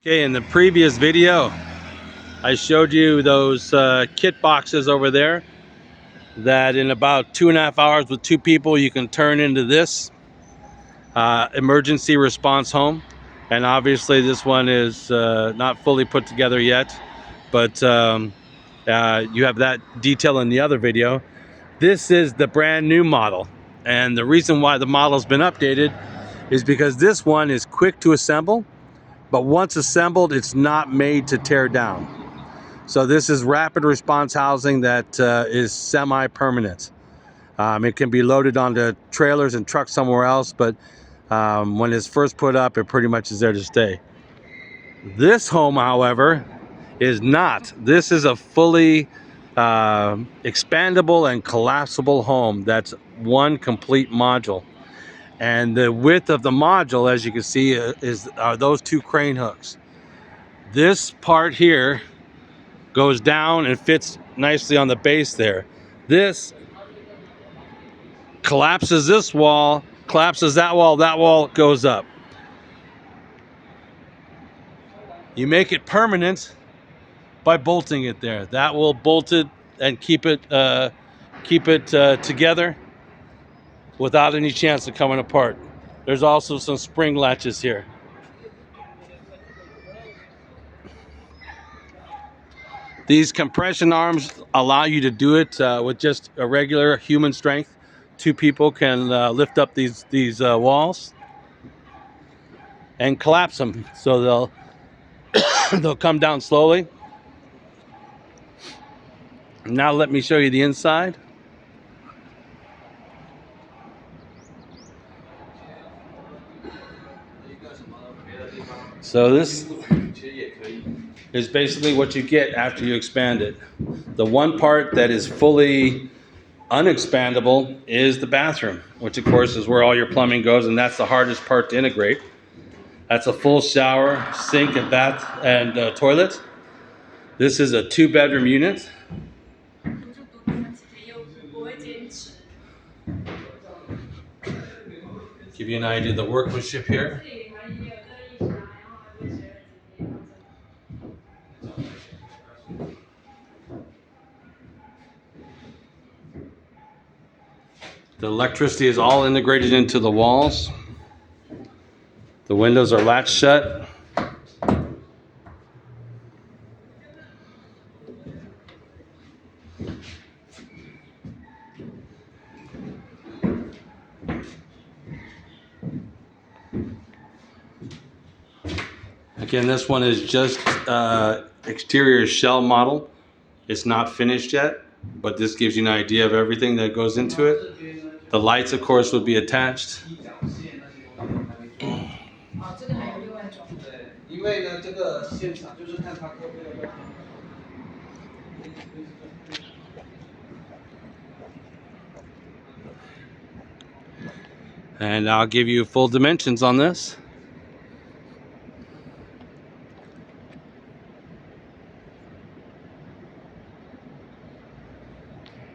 Okay, in the previous video, I showed you those kit boxes over there that in about 2.5 hours with two people, you can turn into this emergency response home. And obviously this one is not fully put together yet, but you have that detail in the other video. This is the brand new model. And the reason why the model's been updated is because this one is quick to assemble, but once assembled, it's not made to tear down. So this is rapid response housing that is semi-permanent. It can be loaded onto trailers and trucks somewhere else, but when it's first put up, it pretty much is there to stay. This home, however, is not. This is a fully expandable and collapsible home that's one complete module. And the width of the module, as you can see, are those two crane hooks. This part here goes down and fits nicely on the base there. This collapses this wall, collapses that wall goes up. You make it permanent by bolting it there. That will bolt it and keep it together without any chance of coming apart. There's also some spring latches here. These compression arms allow you to do it with just a regular human strength. Two people can lift up these walls and collapse them, so they'll come down slowly. Now let me show you the inside. So this is basically what you get after you expand it. The one part that is fully unexpandable is the bathroom, which of course is where all your plumbing goes, and that's the hardest part to integrate. That's a full shower, sink, and bath and toilet. This is a 2-bedroom unit. Give you an idea of the workmanship here. The electricity is all integrated into the walls. The windows are latched shut. Again, this one is just exterior shell model. It's not finished yet, but this gives you an idea of everything that goes into it. The lights, of course, would be attached. And I'll give you full dimensions on this.